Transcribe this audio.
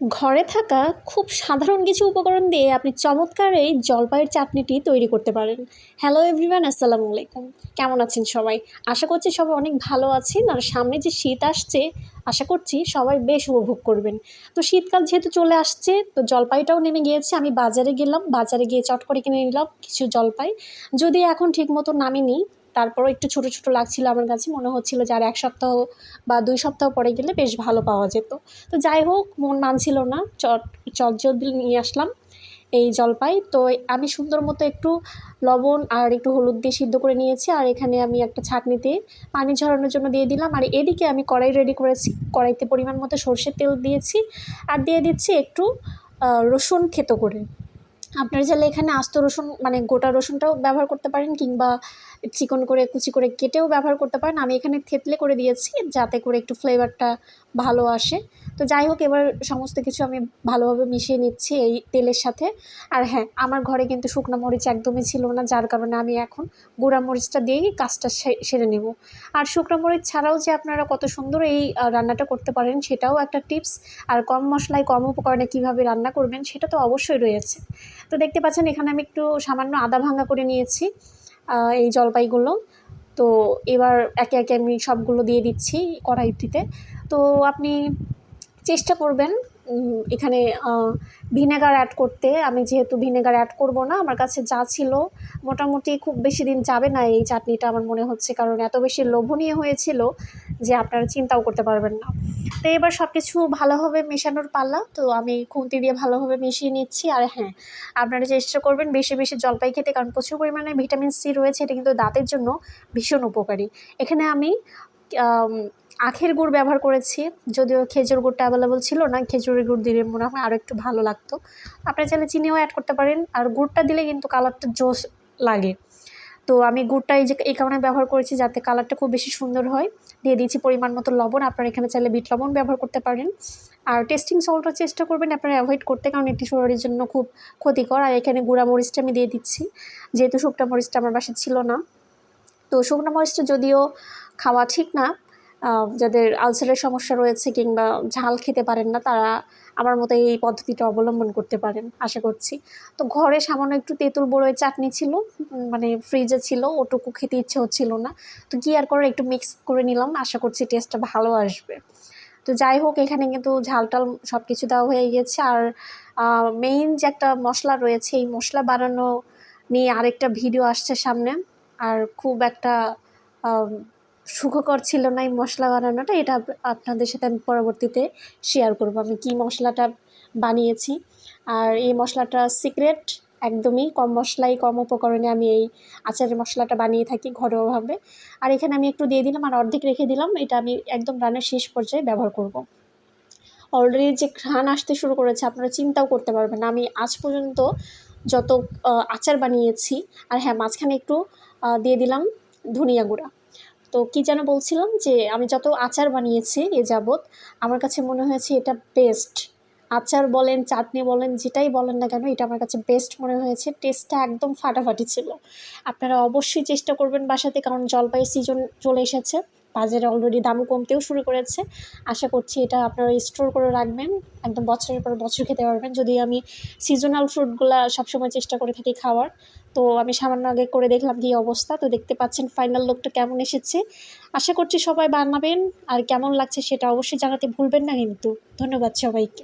ঘরে থাকা খুব সাধারণ কিছু উপকরণ দিয়ে আপনি চমৎকার এই জলপাইয়ের চাটনিটি তৈরি করতে পারেন। হ্যালো এভরিওয়ান, আসসালামু আলাইকুম। কেমন আছেন সবাই? আশা করছি সবাই অনেক ভালো আছেন। আর সামনে যে শীত আসছে, আশা করছি সবাই বেশ উপভোগ করবেন। তো শীতকাল যেহেতু চলে আসছে, তো জলপাইটাও নেমে গিয়েছে। আমি বাজারে গেলাম, বাজারে গিয়ে চট করে কিনে নিলাম কিছু জলপাই। যদি এখন ঠিকমতো নামেনি, তারপরও একটু ছোটো ছোটো লাগছিল আমার কাছে। মনে হচ্ছিল যে আর ১ সপ্তাহ বা ২ সপ্তাহ পরে গেলে বেশ ভালো পাওয়া যেত। তো যাই হোক, মন মানছিল না, চটজলদি নিয়ে আসলাম এই জলপাই। তো আমি সুন্দর মতো একটু লবণ আর একটু হলুদ দিয়ে সিদ্ধ করে নিয়েছি। আর এখানে আমি একটা ছাঁকনিতে পানি ঝরানোর জন্য দিয়ে দিলাম। আর এদিকে আমি কড়াই রেডি করেছি, কড়াইতে পরিমাণ মতো সরষের তেল দিয়েছি আর দিয়ে দিচ্ছি একটু রসুন থেতো করে। আপনারা চাইলে এখানে আস্ত রসুন মানে গোটা রসুনটাও ব্যবহার করতে পারেন, কিংবা চিকন করে কুচি করে কেটেও ব্যবহার করতে পারেন। আমি এখানে থেতলে করে দিয়েছি যাতে করে একটু ফ্লেভারটা ভালো আসে। তো যাই হোক, এবার সমস্ত কিছু আমি ভালোভাবে মিশিয়ে নিচ্ছি এই তেলের সাথে। আর হ্যাঁ, আমার ঘরে কিন্তু শুকনো মরিচ একদমই ছিল না, যার কারণে আমি এখন গুঁড়া মরিচটা দিয়েই কাজটা সেরে নেব। আর শুকনো মরিচ ছাড়াও যে আপনারা কত সুন্দর এই রান্নাটা করতে পারেন সেটাও একটা টিপস। আর কম মশলায় কম উপকরণে কীভাবে রান্না করবেন সেটা তো অবশ্যই রয়েছে। তো দেখতে পাচ্ছেন এখানে আমি একটু সামান্য আদা ভাঙা করে নিয়েছি এই জলপাইগুলো। তো এবার একে একে আমি সবগুলো দিয়ে দিচ্ছি কড়াইটিতে। তো আপনি চেষ্টা করবেন এখানে ভিনেগার অ্যাড করতে। আমি যেহেতু ভিনেগার অ্যাড করব না, আমার কাছে যা ছিল মোটামুটি খুব বেশি দিন যাবে না এই চাটনিটা আমার মনে হচ্ছে, কারণ এত বেশি লোভনীয় হয়েছিল যে আপনারা চিন্তাও করতে পারবেন না। তো এবার সব কিছু ভালোভাবে মেশানোর পালা। তো আমি খুন্তি দিয়ে ভালোভাবে মিশিয়ে নিচ্ছি। আর হ্যাঁ, আপনারা চেষ্টা করবেন বেশি বেশি জলপাই খেতে, কারণ প্রচুর পরিমাণে ভিটামিন সি রয়েছে। এটা কিন্তু দাঁতের জন্য ভীষণ উপকারী। এখানে আমি আখের গুড় ব্যবহার করেছি, যদিও খেজুর গুড়টা অ্যাভেলেবল ছিল না। খেজুরের গুড় দিলে মনে হয় আরও একটু ভালো লাগতো। আপনারা চাইলে চিনিও অ্যাড করতে পারেন। আর গুড়টা দিলে কিন্তু কালারটা জোস লাগে। তো আমি গুড়টা এই কারণে ব্যবহার করেছি যাতে কালারটা খুব বেশি সুন্দর হয়। দিয়ে দিয়েছি পরিমাণ মতো লবণ। আপনারা এখানে চাইলে বিট লবণ ব্যবহার করতে পারেন। আর টেস্টিং সল্টটা চেষ্টা করবেন আপনারা অ্যাভয়েড করতে, কারণ এটি শরীরের জন্য খুব ক্ষতিকর। আর এখানে গুঁড়া মরিচটা আমি দিয়ে দিচ্ছি, যেহেতু শুকনা মরিচটা আমার বাসায় ছিল না। তো শুকনো মরিচটা যদিও খাওয়া ঠিক না, যাদের আলসারের সমস্যা রয়েছে কিংবা ঝাল খেতে পারেন না, তারা আমার মতো এই পদ্ধতিটা অবলম্বন করতে পারেন আশা করছি। তো ঘরে সামান্য একটু তেঁতুল বড়ই চাটনি ছিল, মানে ফ্রিজে ছিল, ওটুকু খেতে ইচ্ছে হচ্ছিল না। তো কি আর করে, একটু মিক্স করে নিলাম, আশা করছি টেস্টটা ভালো আসবে। তো যাই হোক, এখানে কিন্তু ঝাল টাল সব কিছু দেওয়া হয়ে গিয়েছে। আর মেইন যে একটা মশলা রয়েছে, এই মশলা বানানো নিয়ে আরেকটা ভিডিও আসছে সামনে। আর খুব একটা সুখকর ছিল না এই মশলা বানানোটা। এটা আপনাদের সাথে আমি পরবর্তীতে শেয়ার করব আমি কী মশলাটা বানিয়েছি। আর এই মশলাটা সিক্রেট, একদমই কম মশলায় কম উপকরণে আমি এই আচারের মশলাটা বানিয়ে থাকি ঘরোয়াভাবে। আর এখানে আমি একটু দিয়ে দিলাম আর অর্ধেক রেখে দিলাম। এটা আমি একদম রান্নার শেষ পর্যায়ে ব্যবহার করব। অলরেডি যে ঘ্রাণ আসতে শুরু করেছে, আপনারা চিন্তাও করতে পারবেন না আমি আজ পর্যন্ত যত আচার বানিয়েছি। আর হ্যাঁ, মাঝখানে একটু দিয়ে দিলাম ধনিয়া গুঁড়া। তো কী যেন বলছিলাম, যে আমি যত আচার বানিয়েছি এ যাবৎ, আমার কাছে মনে হয়েছে এটা বেস্ট। আচার বলেন, চাটনি বলেন, যেটাই বলেন না কেন, এটা আমার কাছে বেস্ট মনে হয়েছে। টেস্টটা একদম ফাটাফাটি ছিল। আপনারা অবশ্যই চেষ্টা করবেন বাসাতে, কারণ জলপাইয়ের সিজন চলে এসেছে। বাজারে অলরেডি দামও কমতেও শুরু করেছে। আশা করছি এটা আপনারা স্টোর করে রাখবেন, একদম বছরের পর বছর খেতে পারবেন। যদি আমি সিজনাল ফ্রুটগুলা সবসময় চেষ্টা করে থাকি খাওয়ার। তো আমি সামান্য আগে করে দেখলাম কী অবস্থা। তো দেখতে পাচ্ছেন ফাইনাল লুকটা কেমন এসেছে। আশা করছি সবাই বানাবেন, আর কেমন লাগছে সেটা অবশ্যই জানাতে ভুলবেন না কিন্তু। ধন্যবাদ সবাইকে।